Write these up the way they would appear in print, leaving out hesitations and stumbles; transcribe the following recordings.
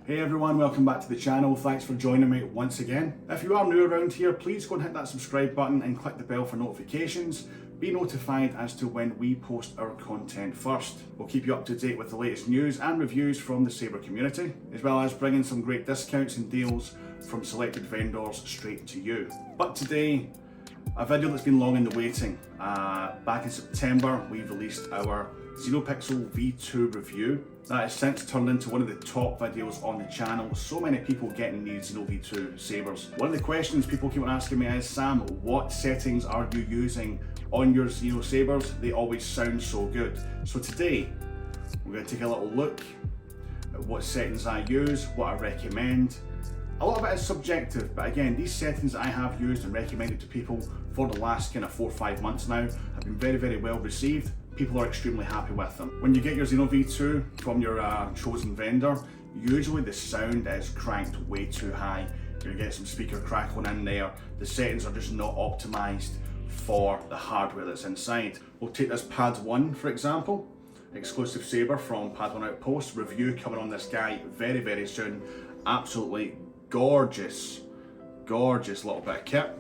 Hey everyone, welcome back to the channel. Thanks for joining me once again. If you are new around here, please go and hit that subscribe button and click the bell for notifications. Be notified as to when we post our content first. We'll keep you up to date with the latest news and reviews from the Saber community, as well as bringing some great discounts and deals from selected vendors straight to you. But today, a video that's been long in the waiting. Back in September, we released our Xenopixel V2 review. That has since turned into one of the top videos on the channel. So many people getting these Xeno V2 sabers. One of the questions people keep on asking me is, Sam, what settings are you using on your Xeno sabers? They always sound so good. So today, we're going to take a little look at what settings I use, what I recommend. A lot of it is subjective, but again, these settings I have used and recommended to people for the last kind of 4 or 5 months now have been very, very well received. People are extremely happy with them. When you get your Xeno V2 from your chosen vendor, usually the sound is cranked way too high. You're gonna get some speaker crackling in there. The settings are just not optimized for the hardware that's inside. We'll take this Padawan, for example, exclusive saber from Padawan Outpost. Review coming on this guy very, very soon. Absolutely gorgeous, gorgeous little bit of kit.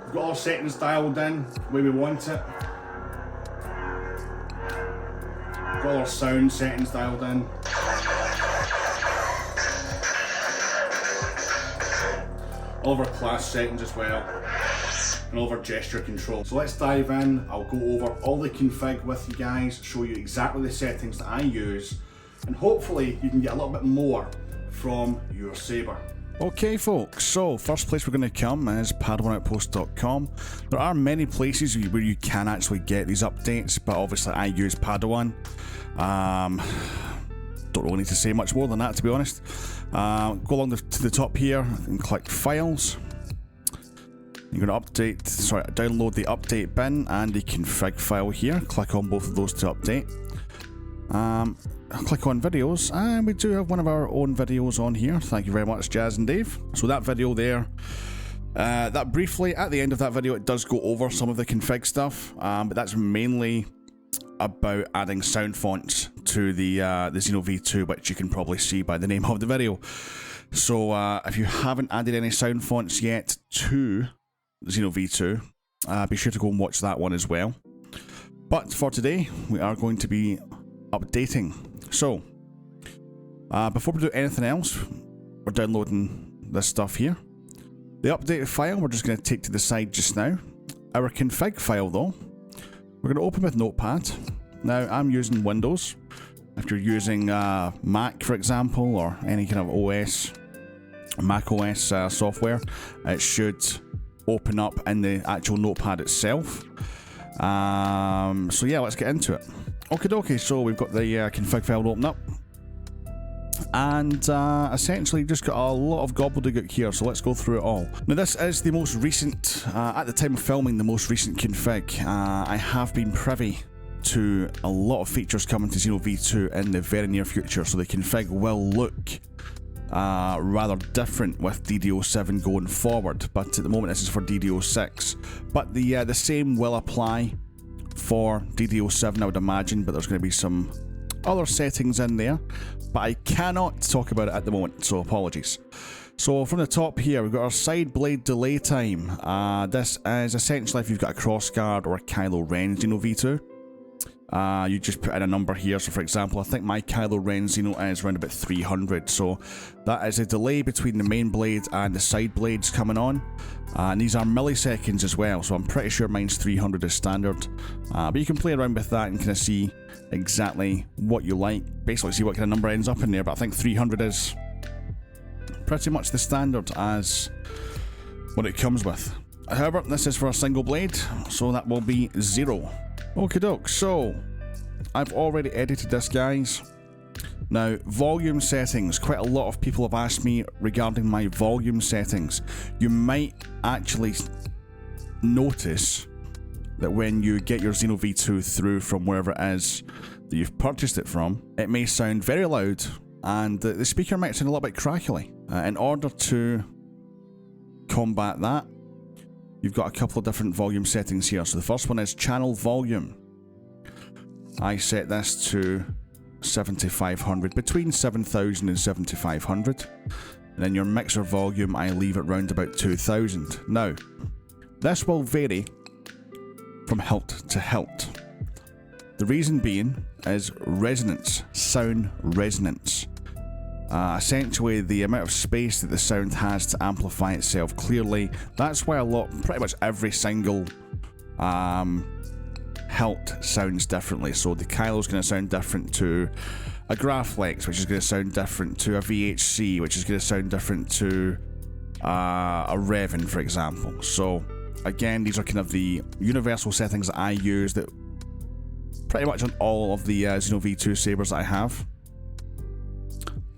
We've got all settings dialed in the way we want it. We've got all our sound settings dialed in. All of our class settings as well. And all of our gesture control. So let's dive in. I'll go over all the config with you guys, show you exactly the settings that I use, and hopefully you can get a little bit more from your saber. Okay folks, so first place we're going to come is PadawanOutpost.com. There are many places where you can actually get these updates, but obviously I use Padawan. Don't really need to say much more than that, to be honest. Go along to the top here and click Files. You're going to download the update bin and the config file here. Click on both of those to update. Click on videos, and we do have one of our own videos on here. Thank you very much, Jazz and Dave. So that video there, that briefly, at the end of that video, it does go over some of the config stuff, but that's mainly about adding sound fonts to the Xeno V2, which you can probably see by the name of the video. So if you haven't added any sound fonts yet to Xeno V2, be sure to go and watch that one as well. But for today, we are going to be updating. So, before we do anything else, we're downloading this stuff here. The updated file we're just going to take to the side just now. Our config file though, we're going to open with Notepad. Now, I'm using Windows. If you're using Mac, for example, or any kind of OS, Mac OS software, it should open up in the actual Notepad itself. So yeah, let's get into it. Okie dokie, so we've got the config file open up, and essentially just got a lot of gobbledygook here, so let's go through it all. Now this is the most recent, at the time of filming, the most recent config. I have been privy to a lot of features coming to Xeno V2 in the very near future, so the config will look rather different with DD07 going forward, but at the moment this is for DD06. But the same will apply for DD07, I would imagine, but there's going to be some other settings in there, but I cannot talk about it at the moment, so apologies. So from the top here, we've got our side blade delay time. This is essentially if you've got a crossguard or a Kylo Ren Xeno V2. You just put in a number here, so for example, I think my Kylo Ren Xeno is around about 300, so that is a delay between the main blade and the side blades coming on, and these are milliseconds as well, so I'm pretty sure mine's 300 is standard, but you can play around with that and kind of see exactly what you like, basically see what kind of number ends up in there, but I think 300 is pretty much the standard as what it comes with. However, this is for a single blade, so that will be 0. Okie doke, so I've already edited this, guys. Now, volume settings. Quite a lot of people have asked me regarding my volume settings. You might actually notice that when you get your Xeno V2 through from wherever it is that you've purchased it from, it may sound very loud and the speaker might sound a little bit crackly. In order to combat that, you've got a couple of different volume settings here. So the first one is channel volume. I set this to 7,500, between 7,000 and 7,500. And then your mixer volume, I leave it round about 2,000. Now, this will vary from hilt to hilt. The reason being is resonance, sound resonance. Essentially, the amount of space that the sound has to amplify itself clearly. That's why pretty much every single hilt sounds differently. So the Kylo is going to sound different to a Graflex, which is going to sound different to a VHC, which is going to sound different to a Revan, for example. So again, these are kind of the universal settings that I use that pretty much on all of the Xeno V2 sabers that I have.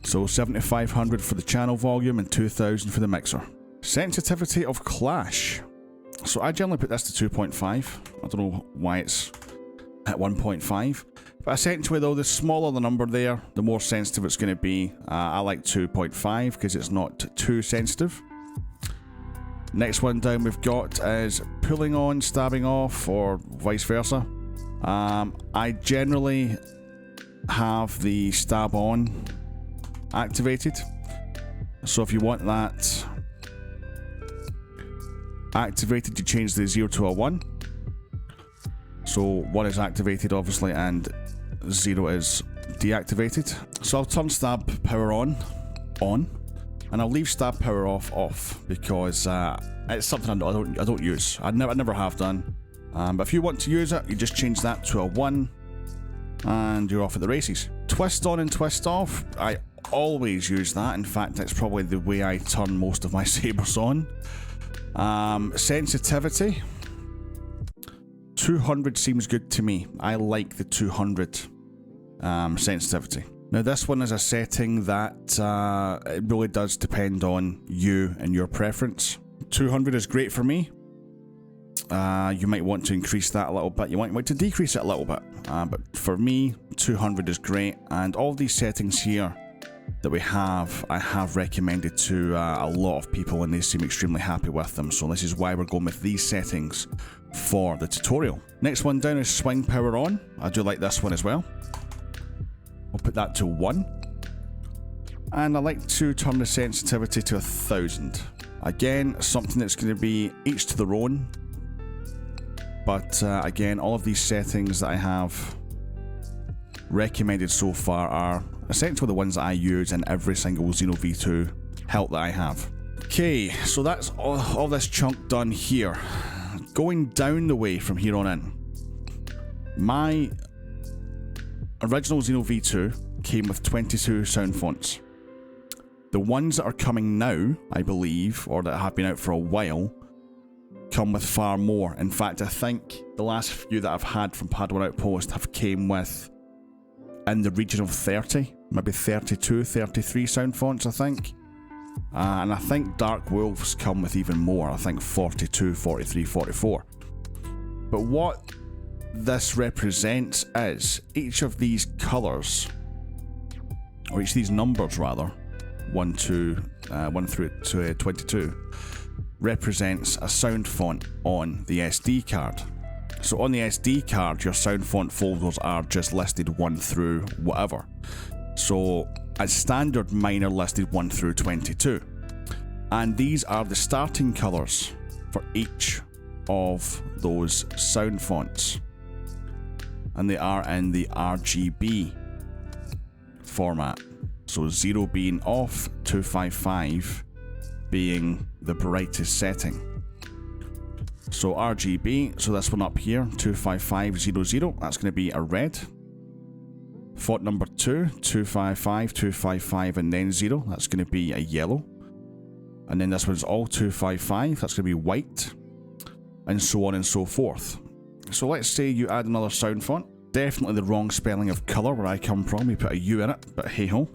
So 7,500 for the channel volume and 2,000 for the mixer. Sensitivity of clash. So I generally put this to 2.5. I don't know why it's at 1.5. But essentially though, the smaller the number there, the more sensitive it's going to be. I like 2.5 because it's not too sensitive. Next one down we've got is pulling on, stabbing off, or vice versa. I generally have the stab on activated. So if you want that activated, you change the 0 to a 1. So 1 is activated obviously and 0 is deactivated. So I'll turn stab power on, and I'll leave stab power off because it's something I don't use. I never have done. But if you want to use it, you just change that to a 1 and you're off at the races. Twist on and twist off, I always use that. In fact, that's probably the way I turn most of my sabers on. Sensitivity, 200 seems good to me. I like the 200 sensitivity. Now this one is a setting that it really does depend on you and your preference. 200 is great for me. You might want to increase that a little bit. You might want to decrease it a little bit. But for me, 200 is great. And all these settings here that we have, I have recommended to a lot of people and they seem extremely happy with them. So this is why we're going with these settings for the tutorial. Next one down is swing power on. I do like this one as well. I'll put that to 1. And I like to turn the sensitivity to 1,000. Again, something that's going to be each to their own. But again, all of these settings that I have recommended so far are essentially the ones that I use in every single Xeno V2 hilt that I have. Okay, so that's all this chunk done here. Going down the way from here on in, my original Xeno V2 came with 22 sound fonts. The ones that are coming now, I believe, or that have been out for a while, come with far more. In fact, I think the last few that I've had from Padawan Outpost have came with in the region of 30, maybe 32, 33 sound fonts, I think. And I think Dark Wolves come with even more. I think 42, 43, 44. But what this represents is each of these colours, or each of these numbers rather, 1 through to 22, represents a sound font on the SD card. So on the SD card, your sound font folders are just listed 1 through whatever. So as standard, mine are listed 1 through 22. And these are the starting colours for each of those sound fonts. And they are in the RGB format. So 0 being off, 255 being the brightest setting. So RGB, so this one up here, 25500, that's going to be a red. Font number 2, 255, 255 and then 0, that's going to be a yellow. And then this one's all 255, that's going to be white. And so on and so forth. So let's say you add another sound font. Definitely the wrong spelling of colour where I come from, we put a U in it, but hey ho.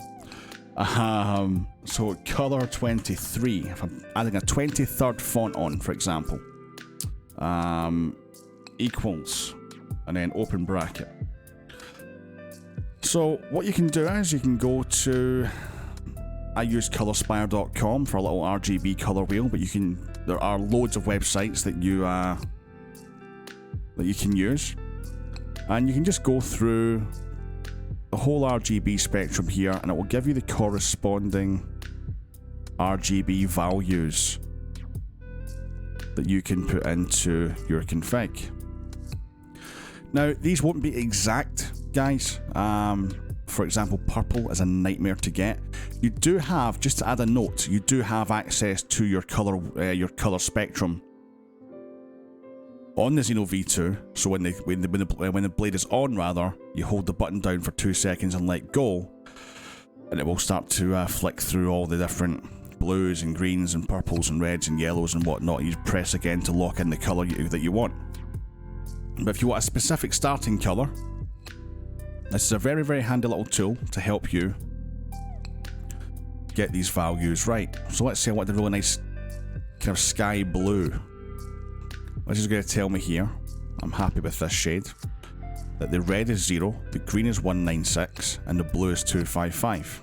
So colour 23, if I'm adding a 23rd font on, for example, equals, and then open bracket. So what you can do is you can go to, I use colorspire.com for a little RGB color wheel, but there are loads of websites that you can use, and you can just go through the whole RGB spectrum here, and it will give you the corresponding RGB values that you can put into your config. Now, these won't be exact, guys. For example, purple is a nightmare to get. You do have, just to add a note, you do have access to your color spectrum on the Xeno V2. So when the blade is on, rather, you hold the button down for 2 seconds and let go, and it will start to flick through all the different blues and greens and purples and reds and yellows and whatnot. You press again to lock in the color that you want. But if you want a specific starting color, this is a very, very handy little tool to help you get these values right. So let's say I want a really nice kind of sky blue. This is going to tell me here, I'm happy with this shade, that the red is 0, the green is 196, and the blue is 255.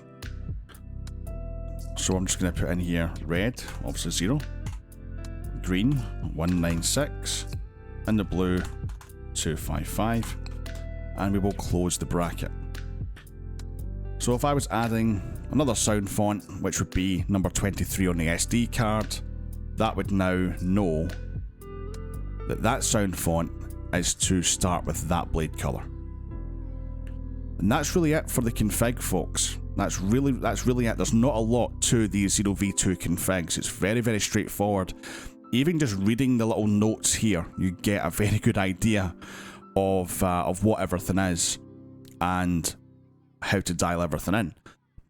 So I'm just going to put in here red, obviously 0, green 196, and the blue 255, and we will close the bracket. So if I was adding another sound font, which would be number 23 on the SD card, that would now know that that sound font is to start with that blade color. And that's really it for the config, folks. That's really it. There's not a lot to these Xeno V2 configs. It's very, very straightforward. Even just reading the little notes here, you get a very good idea of what everything is and how to dial everything in.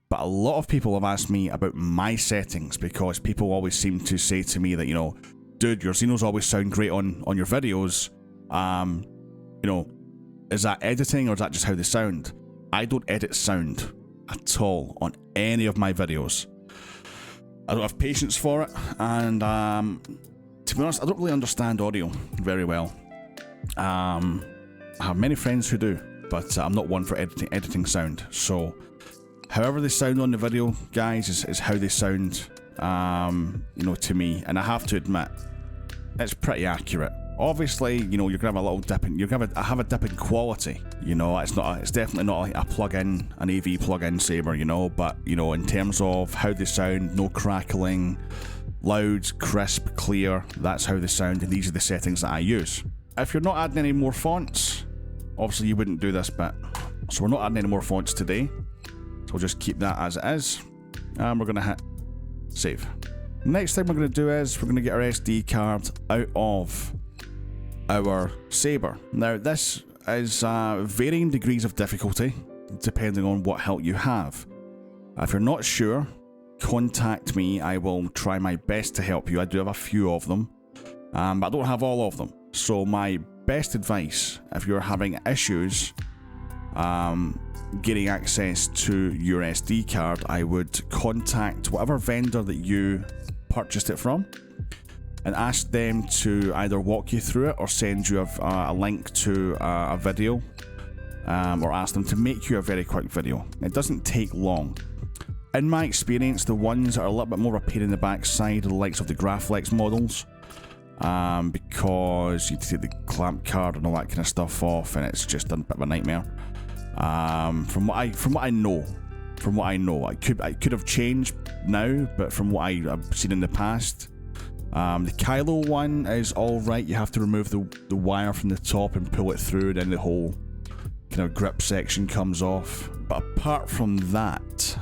But a lot of people have asked me about my settings, because people always seem to say to me that, you know, dude, your Xenos always sound great on your videos. You know, is that editing or is that just how they sound? I don't edit sound at all on any of my videos. I don't have patience for it, and to be honest, I don't really understand audio very well. I have many friends who do, but I'm not one for editing sound. So however they sound on the video, guys, is how they sound, you know, to me. And I have to admit, it's pretty accurate. Obviously, you know, you're gonna have a little dip in, have a dip in quality. You know, it's definitely not like a plug-in, an AV plug-in saber, you know. But you know, in terms of how they sound, no crackling, loud, crisp, clear. That's how they sound, and these are the settings that I use. If you're not adding any more fonts, obviously you wouldn't do this bit. So we're not adding any more fonts today. So we'll just keep that as it is, and we're gonna hit save. Next thing we're going to do is we're going to get our SD card out of our saber. Now this is varying degrees of difficulty depending on what help you have. If you're not sure, contact me. I will try my best to help you. I do have a few of them, but I don't have all of them. So my best advice, if you're having issues getting access to your SD card, I would contact whatever vendor that you purchased it from and ask them to either walk you through it or send you a link to a video, or ask them to make you a very quick video. It doesn't take long. In my experience, the ones that are a little bit more of a pain in the backside are the likes of the Graflex models, because you take the clamp card and all that kind of stuff off, and it's just a bit of a nightmare. From what I know, I could have changed now, but from what I've seen in the past, the Kylo one is alright. You have to remove the wire from the top and pull it through, then the whole kind of grip section comes off. But apart from that,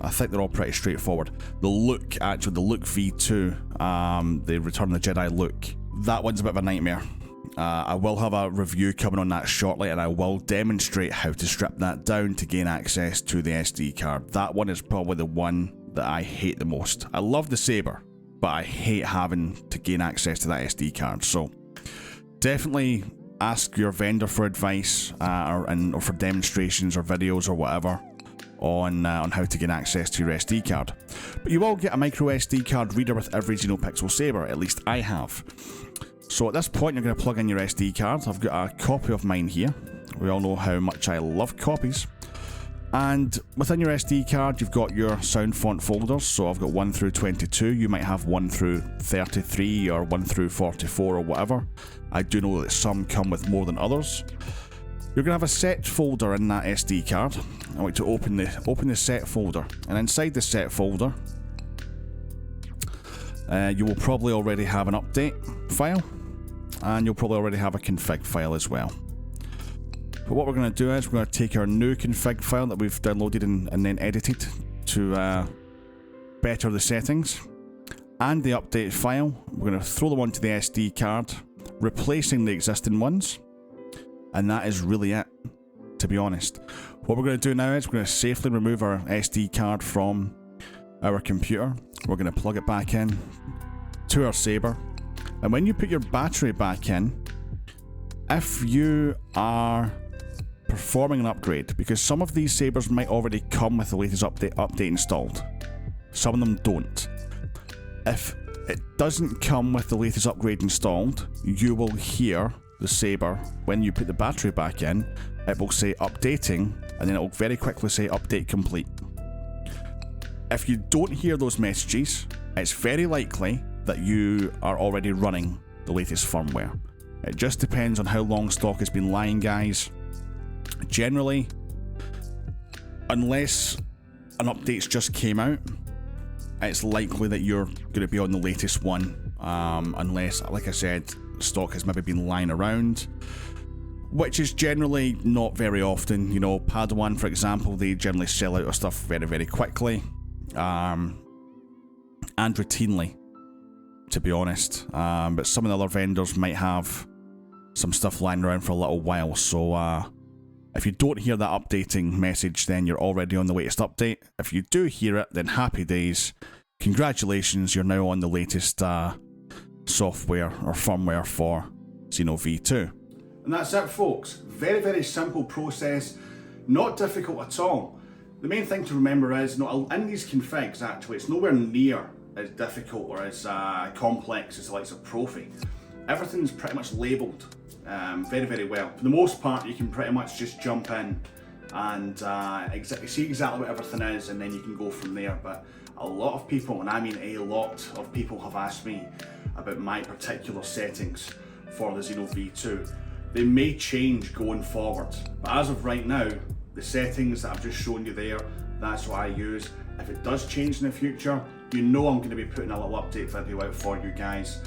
I think they're all pretty straightforward. The look V2, the Return of the Jedi look, that one's a bit of a nightmare. I will have a review coming on that shortly, and I will demonstrate how to strip that down to gain access to the SD card. That one is probably the one that I hate the most. I love the saber, but I hate having to gain access to that SD card. So definitely ask your vendor for advice, or for demonstrations or videos or whatever on how to gain access to your SD card. But you will get a micro SD card reader with every Xenopixel saber. At least I have. So at this point, you're going to plug in your SD card. I've got a copy of mine here. We all know how much I love copies. And within your SD card, you've got your sound font folders. So I've got 1 through 22. You might have 1 through 33 or 1 through 44 or whatever. I do know that some come with more than others. You're going to have a set folder in that SD card. I want you to open the set folder, and inside the set folder, you will probably already have an update file, and you'll probably already have a config file as well. But what we're going to do is we're going to take our new config file that we've downloaded and then edited to better the settings, and the update file. We're going to throw them onto the SD card, replacing the existing ones. And that is really it, to be honest. What we're going to do now is we're going to safely remove our SD card from our computer. We're going to plug it back in to our saber. And when you put your battery back in, if you are performing an upgrade, because some of these sabers might already come with the latest update installed, some of them don't. If it doesn't come with the latest upgrade installed, you will hear the saber, when you put the battery back in, it will say updating, and then it will very quickly say update complete. If you don't hear those messages, it's very likely that you are already running the latest firmware. It just depends on how long stock has been lying, guys. Generally, unless an update's just came out, it's likely that you're going to be on the latest one, unless, like I said, stock has maybe been lying around, which is generally not very often. You know, Padawan, for example, they generally sell out of stuff very, very quickly, and routinely, to be honest. But some of the other vendors might have some stuff lying around for a little while, so if you don't hear that updating message, then you're already on the latest update. If you do hear it, then happy days. Congratulations, you're now on the latest software or firmware for Xeno V2. And that's it, folks. Very, very simple process, not difficult at all. The main thing to remember is, in these configs, actually, it's nowhere near as difficult or as complex as the likes of Profi. Everything's pretty much labelled very, very well. For the most part, you can pretty much just jump in and see exactly what everything is, and then you can go from there. But a lot of people, and I mean a lot of people, have asked me about my particular settings for the Xeno V2. They may change going forward, but as of right now, the settings that I've just shown you there, that's what I use. If it does change in the future, you know I'm going to be putting a little update video out for you guys.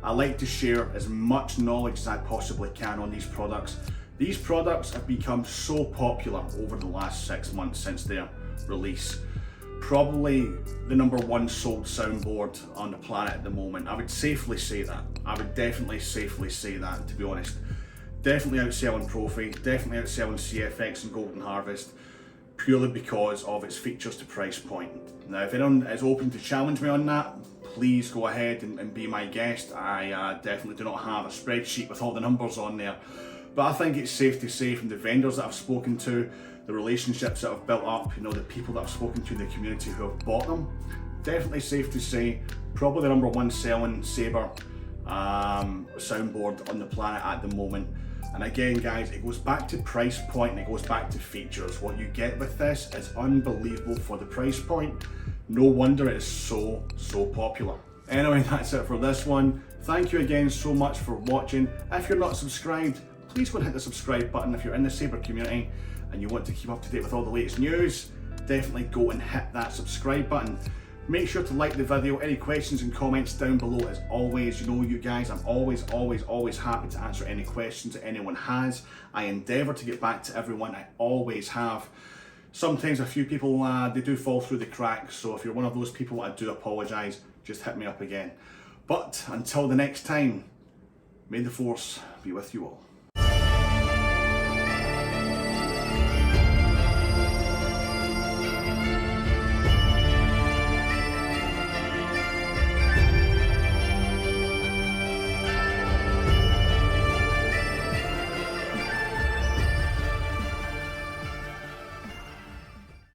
I like to share as much knowledge as I possibly can on these products. These products have become so popular over the last 6 months since their release. Probably the #1 sold soundboard on the planet at the moment. I would safely say that. I would definitely safely say that, to be honest. Definitely outselling Profi, definitely outselling CFX and Golden Harvest, purely because of its features to price point. Now, if anyone is open to challenge me on that, please go ahead and be my guest. I definitely do not have a spreadsheet with all the numbers on there, but I think it's safe to say, from the vendors that I've spoken to, the relationships that I've built up, you know, the people that I've spoken to in the community who have bought them, definitely safe to say, probably the #1 selling saber soundboard on the planet at the moment. And again, guys, it goes back to price point and it goes back to features. What you get with this is unbelievable for the price point. No wonder it is so popular. Anyway, that's it for this one. Thank you again so much for watching. If you're not subscribed, please go and hit the subscribe button. If you're in the saber community and you want to keep up to date with all the latest news, definitely go and hit that subscribe button. Make sure to like the video. Any questions and comments down below. As always, you know, you guys, I'm always happy to answer any questions that anyone has. I endeavour to get back to everyone. I always have. Sometimes a few people, they do fall through the cracks, so if you're one of those people, I do apologise. Just hit me up again. But until the next time, may the force be with you all.